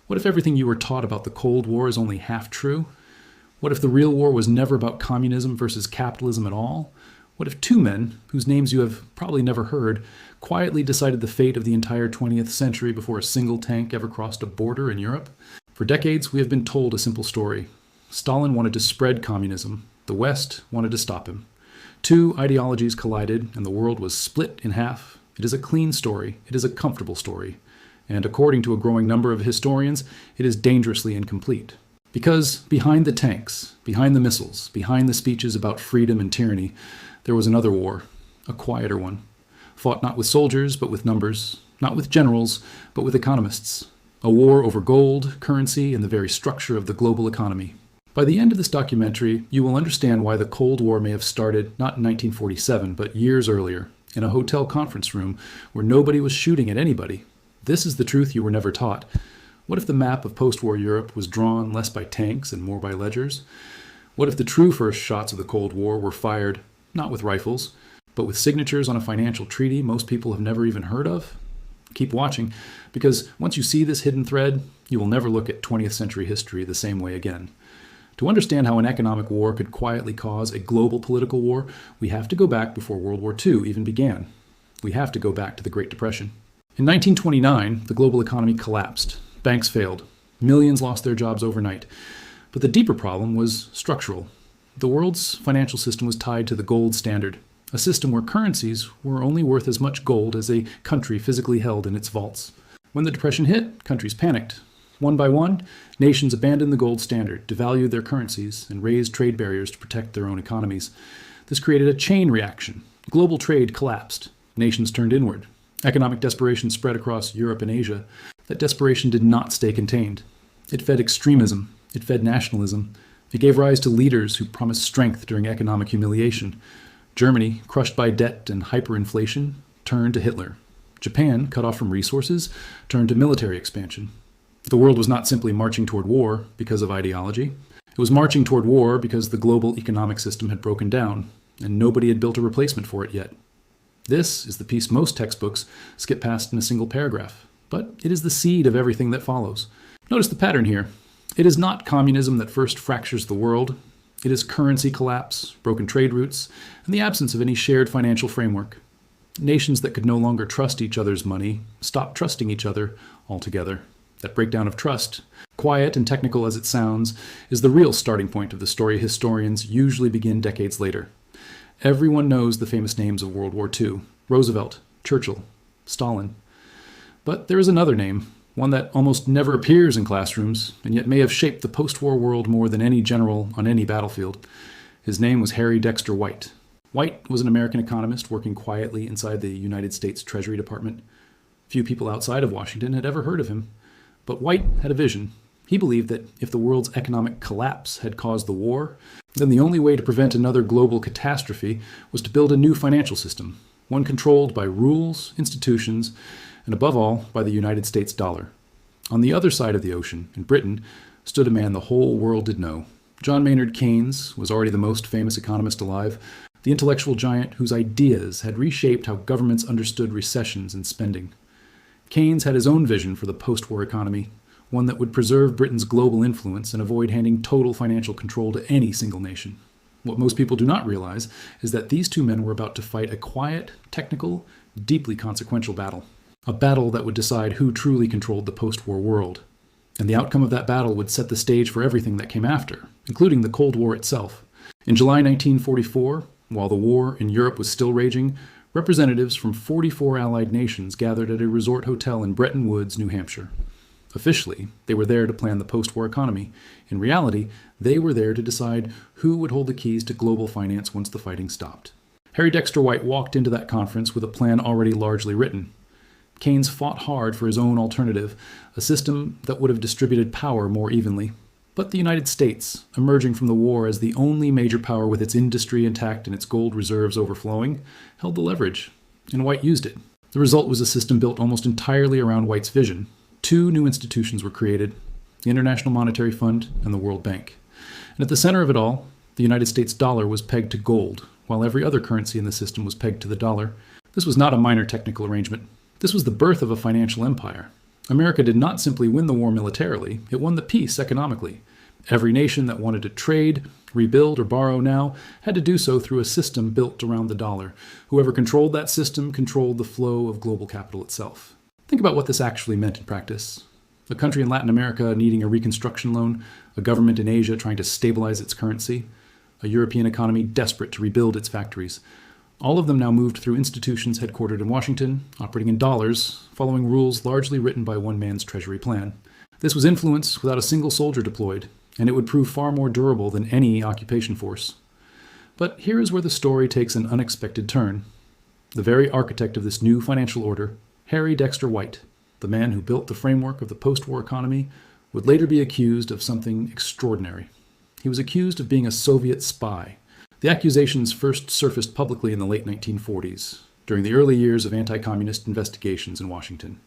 What if everything you were taught about the Cold War is only half true? What if the real war was never about communism versus capitalism at all? What if two men, whose names you have probably never heard, quietly decided the fate of the entire 20th century before a single tank ever crossed a border in Europe? For decades, we have been told a simple story. Stalin wanted to spread communism. The West wanted to stop him. Two ideologies collided, and the world was split in half. It is a clean story. It is a comfortable story. And according to a growing number of historians, it is dangerously incomplete. Because behind the tanks, behind the missiles, behind the speeches about freedom and tyranny, there was another war, a quieter one, fought not with soldiers, but with numbers, not with generals, but with economists, a war over gold, currency, and the very structure of the global economy. By the end of this documentary, you will understand why the Cold War may have started not in 1947, but years earlier, in a hotel conference room where nobody was shooting at anybody. This is the truth you were never taught. What if the map of post-war Europe was drawn less by tanks and more by ledgers? What if the true first shots of the Cold War were fired, not with rifles, but with signatures on a financial treaty most people have never even heard of? Keep watching, because once you see this hidden thread, you will never look at 20th century history the same way again. To understand how an economic war could quietly cause a global political war, we have to go back before World War II even began. We have to go back to the Great Depression. In 1929, the global economy collapsed. Banks failed. Millions lost their jobs overnight. But the deeper problem was structural. The world's financial system was tied to the gold standard, a system where currencies were only worth as much gold as a country physically held in its vaults. When the Depression hit, countries panicked. One by one, nations abandoned the gold standard, devalued their currencies, and raised trade barriers to protect their own economies. This created a chain reaction. Global trade collapsed. Nations turned inward. Economic desperation spread across Europe and Asia. That desperation did not stay contained. It fed extremism. It fed nationalism. It gave rise to leaders who promised strength during economic humiliation. Germany, crushed by debt and hyperinflation, turned to Hitler. Japan, cut off from resources, turned to military expansion. The world was not simply marching toward war because of ideology. It was marching toward war because the global economic system had broken down, and nobody had built a replacement for it yet. This is the piece most textbooks skip past in a single paragraph, but it is the seed of everything that follows. Notice the pattern here. It is not communism that first fractures the world. It is currency collapse, broken trade routes, and the absence of any shared financial framework. Nations that could no longer trust each other's money stopped trusting each other altogether. That breakdown of trust, quiet and technical as it sounds, is the real starting point of the story historians usually begin decades later. Everyone knows the famous names of World War II: Roosevelt, Churchill, Stalin. But there is another name, one that almost never appears in classrooms, and yet may have shaped the post-war world more than any general on any battlefield. His name was Harry Dexter White. White was an American economist working quietly inside the United States Treasury Department. Few people outside of Washington had ever heard of him. But White had a vision. He believed that if the world's economic collapse had caused the war, then the only way to prevent another global catastrophe was to build a new financial system, one controlled by rules, institutions, and above all, by the United States dollar. On the other side of the ocean, in Britain, stood a man the whole world did know. John Maynard Keynes was already the most famous economist alive, the intellectual giant whose ideas had reshaped how governments understood recessions and spending. Keynes had his own vision for the post-war economy, one that would preserve Britain's global influence and avoid handing total financial control to any single nation. What most people do not realize is that these two men were about to fight a quiet, technical, deeply consequential battle. A battle that would decide who truly controlled the post-war world. And the outcome of that battle would set the stage for everything that came after, including the Cold War itself. In July 1944, while the war in Europe was still raging, representatives from 44 Allied nations gathered at a resort hotel in Bretton Woods, New Hampshire. Officially, they were there to plan the post-war economy. In reality, they were there to decide who would hold the keys to global finance once the fighting stopped. Harry Dexter White walked into that conference with a plan already largely written. Keynes fought hard for his own alternative, a system that would have distributed power more evenly. But the United States, emerging from the war as the only major power with its industry intact and its gold reserves overflowing, held the leverage, and White used it. The result was a system built almost entirely around White's vision. Two new institutions were created, the International Monetary Fund and the World Bank. And at the center of it all, the United States dollar was pegged to gold, while every other currency in the system was pegged to the dollar. This was not a minor technical arrangement. This was the birth of a financial empire. America did not simply win the war militarily, it won the peace economically. Every nation that wanted to trade, rebuild, or borrow now had to do so through a system built around the dollar. Whoever controlled that system controlled the flow of global capital itself. Think about what this actually meant in practice. A country in Latin America needing a reconstruction loan, a government in Asia trying to stabilize its currency, a European economy desperate to rebuild its factories. All of them now moved through institutions headquartered in Washington, operating in dollars, following rules largely written by one man's treasury plan. This was influence without a single soldier deployed, and it would prove far more durable than any occupation force. But here is where the story takes an unexpected turn. The very architect of this new financial order, Harry Dexter White, the man who built the framework of the post-war economy, would later be accused of something extraordinary. He was accused of being a Soviet spy. The accusations first surfaced publicly in the late 1940s, during the early years of anti-communist investigations in Washington.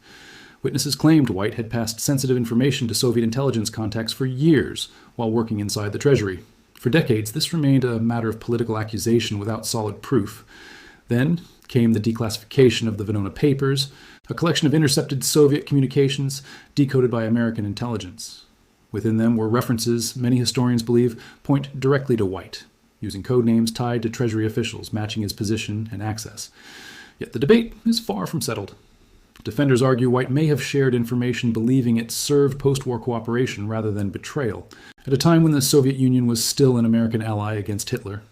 Witnesses claimed White had passed sensitive information to Soviet intelligence contacts for years while working inside the Treasury. For decades, this remained a matter of political accusation without solid proof. Then came the declassification of the Venona Papers, a collection of intercepted Soviet communications decoded by American intelligence. Within them were references many historians believe point directly to White, using code names tied to Treasury officials matching his position and access. Yet the debate is far from settled. Defenders argue White may have shared information believing it served post-war cooperation rather than betrayal, at a time when the Soviet Union was still an American ally against Hitler.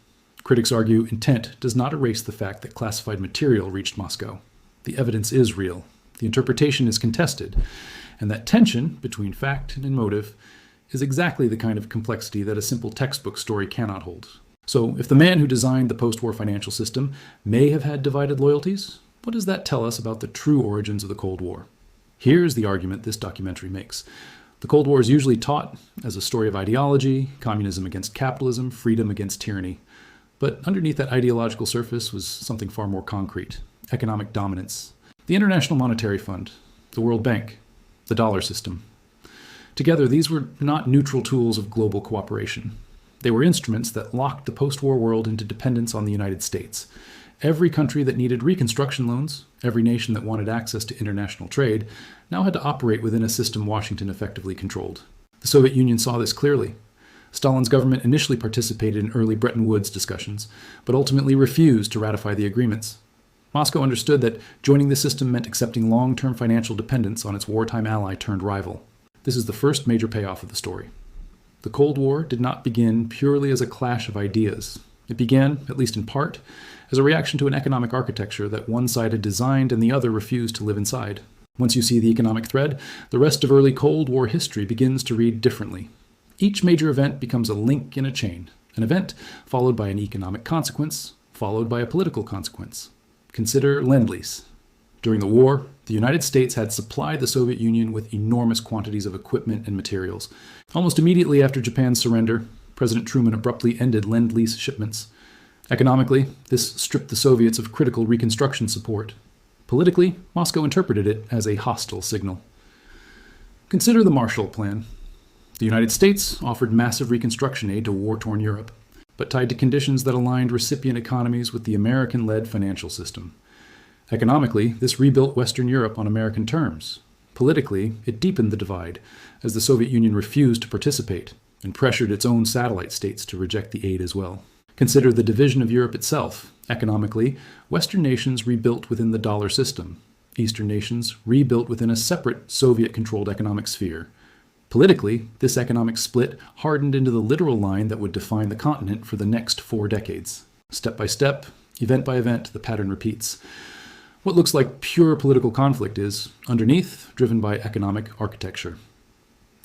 Critics argue intent does not erase the fact that classified material reached Moscow. The evidence is real. The interpretation is contested, and that tension between fact and motive is exactly the kind of complexity that a simple textbook story cannot hold. So, if the man who designed the post-war financial system may have had divided loyalties, what does that tell us about the true origins of the Cold War? Here's the argument this documentary makes. The Cold War is usually taught as a story of ideology, communism against capitalism, freedom against tyranny. But underneath that ideological surface was something far more concrete: economic dominance. The International Monetary Fund, the World Bank, the dollar system. Together, these were not neutral tools of global cooperation. They were instruments that locked the post-war world into dependence on the United States. Every country that needed reconstruction loans, every nation that wanted access to international trade, now had to operate within a system Washington effectively controlled. The Soviet Union saw this clearly. Stalin's government initially participated in early Bretton Woods discussions, but ultimately refused to ratify the agreements. Moscow understood that joining the system meant accepting long-term financial dependence on its wartime ally turned rival. This is the first major payoff of the story. The Cold War did not begin purely as a clash of ideas. It began, at least in part, as a reaction to an economic architecture that one side had designed and the other refused to live inside. Once you see the economic thread, the rest of early Cold War history begins to read differently. Each major event becomes a link in a chain, an event followed by an economic consequence, followed by a political consequence. Consider Lend-Lease. During the war, the United States had supplied the Soviet Union with enormous quantities of equipment and materials. Almost immediately after Japan's surrender, President Truman abruptly ended Lend-Lease shipments. Economically, this stripped the Soviets of critical reconstruction support. Politically, Moscow interpreted it as a hostile signal. Consider the Marshall Plan. The United States offered massive reconstruction aid to war-torn Europe, but tied to conditions that aligned recipient economies with the American-led financial system. Economically, this rebuilt Western Europe on American terms. Politically, it deepened the divide, as the Soviet Union refused to participate and pressured its own satellite states to reject the aid as well. Consider the division of Europe itself. Economically, Western nations rebuilt within the dollar system. Eastern nations rebuilt within a separate Soviet-controlled economic sphere. Politically, this economic split hardened into the literal line that would define the continent for the next 4 decades. Step by step, event by event, the pattern repeats. What looks like pure political conflict is, underneath, driven by economic architecture.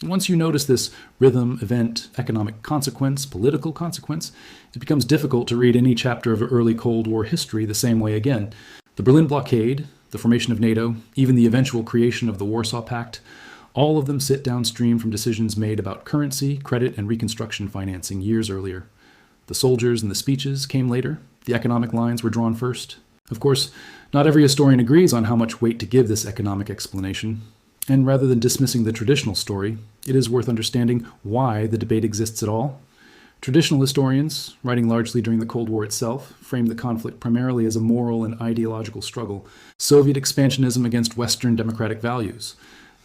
Once you notice this rhythm, event, economic consequence, political consequence, it becomes difficult to read any chapter of early Cold War history the same way again. The Berlin blockade, the formation of NATO, even the eventual creation of the Warsaw Pact, all of them sit downstream from decisions made about currency, credit, and reconstruction financing years earlier. The soldiers and the speeches came later. The economic lines were drawn first. Of course, not every historian agrees on how much weight to give this economic explanation. And rather than dismissing the traditional story, it is worth understanding why the debate exists at all. Traditional historians, writing largely during the Cold War itself, framed the conflict primarily as a moral and ideological struggle, Soviet expansionism against Western democratic values.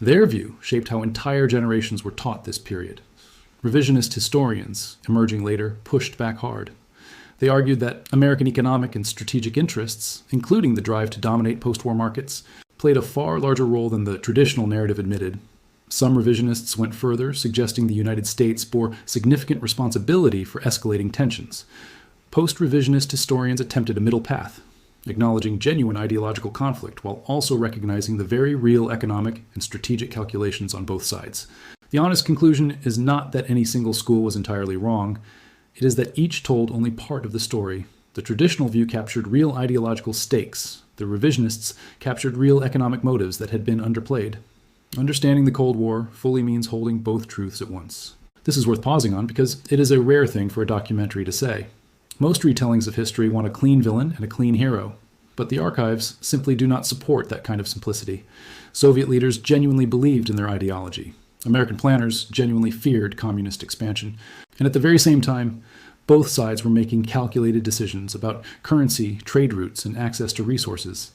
Their view shaped how entire generations were taught this period. Revisionist historians, emerging later, pushed back hard. They argued that American economic and strategic interests, including the drive to dominate post-war markets, played a far larger role than the traditional narrative admitted. Some revisionists went further, suggesting the United States bore significant responsibility for escalating tensions. Post-revisionist historians attempted a middle path, acknowledging genuine ideological conflict while also recognizing the very real economic and strategic calculations on both sides. The honest conclusion is not that any single school was entirely wrong. It is that each told only part of the story. The traditional view captured real ideological stakes. The revisionists captured real economic motives that had been underplayed. Understanding the Cold War fully means holding both truths at once. This is worth pausing on because it is a rare thing for a documentary to say. Most retellings of history want a clean villain and a clean hero, but the archives simply do not support that kind of simplicity. Soviet leaders genuinely believed in their ideology. American planners genuinely feared communist expansion. And at the very same time, both sides were making calculated decisions about currency, trade routes, and access to resources.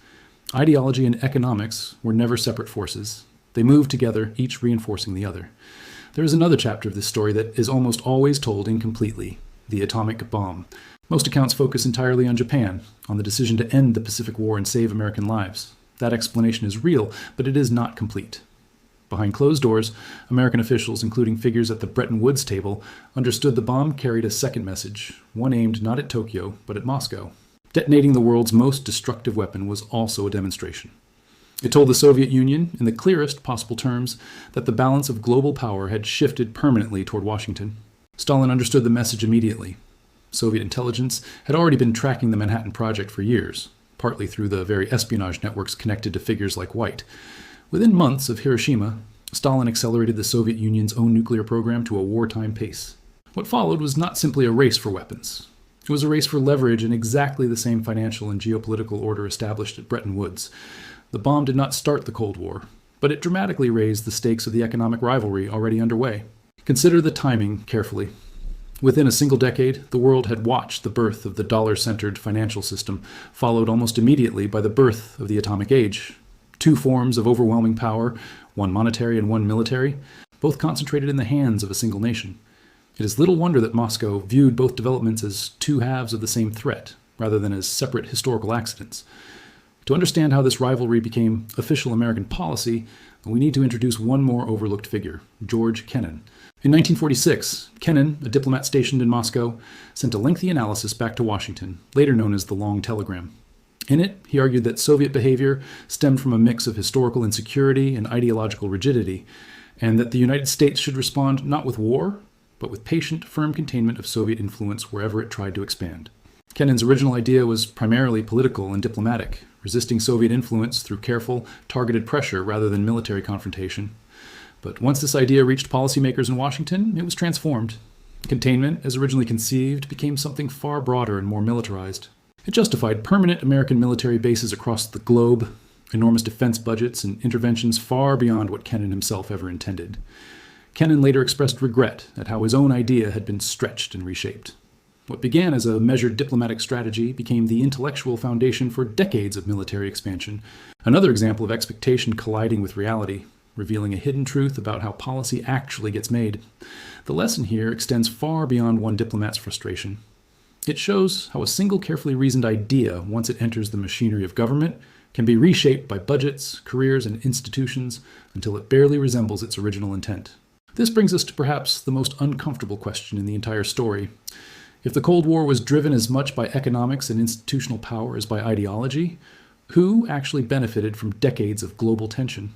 Ideology and economics were never separate forces. They moved together, each reinforcing the other. There is another chapter of this story that is almost always told incompletely: the atomic bomb. Most accounts focus entirely on Japan, on the decision to end the Pacific War and save American lives. That explanation is real, but it is not complete. Behind closed doors, American officials, including figures at the Bretton Woods table, understood the bomb carried a second message, one aimed not at Tokyo, but at Moscow. Detonating the world's most destructive weapon was also a demonstration. It told the Soviet Union, in the clearest possible terms, that the balance of global power had shifted permanently toward Washington. Stalin understood the message immediately. Soviet intelligence had already been tracking the Manhattan Project for years, partly through the very espionage networks connected to figures like White. Within months of Hiroshima, Stalin accelerated the Soviet Union's own nuclear program to a wartime pace. What followed was not simply a race for weapons. It was a race for leverage in exactly the same financial and geopolitical order established at Bretton Woods. The bomb did not start the Cold War, but it dramatically raised the stakes of the economic rivalry already underway. Consider the timing carefully. Within a single decade, the world had watched the birth of the dollar-centered financial system, followed almost immediately by the birth of the atomic age. Two forms of overwhelming power, one monetary and one military, both concentrated in the hands of a single nation. It is little wonder that Moscow viewed both developments as two halves of the same threat, rather than as separate historical accidents. To understand how this rivalry became official American policy, we need to introduce one more overlooked figure, George Kennan. In 1946, Kennan, a diplomat stationed in Moscow, sent a lengthy analysis back to Washington, later known as the Long Telegram. In it, he argued that Soviet behavior stemmed from a mix of historical insecurity and ideological rigidity, and that the United States should respond not with war, but with patient, firm containment of Soviet influence wherever it tried to expand. Kennan's original idea was primarily political and diplomatic, resisting Soviet influence through careful, targeted pressure rather than military confrontation. But once this idea reached policymakers in Washington, it was transformed. Containment, as originally conceived, became something far broader and more militarized. It justified permanent American military bases across the globe, enormous defense budgets, and interventions far beyond what Kennan himself ever intended. Kennan later expressed regret at how his own idea had been stretched and reshaped. What began as a measured diplomatic strategy became the intellectual foundation for decades of military expansion, another example of expectation colliding with reality, revealing a hidden truth about how policy actually gets made. The lesson here extends far beyond one diplomat's frustration. It shows how a single carefully reasoned idea, once it enters the machinery of government, can be reshaped by budgets, careers, and institutions until it barely resembles its original intent. This brings us to perhaps the most uncomfortable question in the entire story. If the Cold War was driven as much by economics and institutional power as by ideology, who actually benefited from decades of global tension?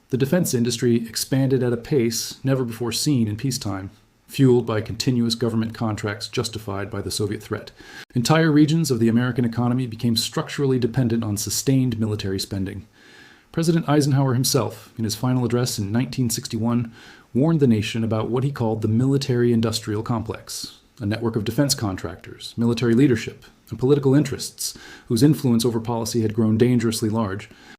The defense industry expanded at a pace never before seen in peacetime, fueled by continuous government contracts justified by the Soviet threat. Entire regions of the American economy became structurally dependent on sustained military spending. President Eisenhower himself, in his final address in 1961, warned the nation about what he called the military-industrial complex, a network of defense contractors, military leadership, and political interests whose influence over policy had grown dangerously large.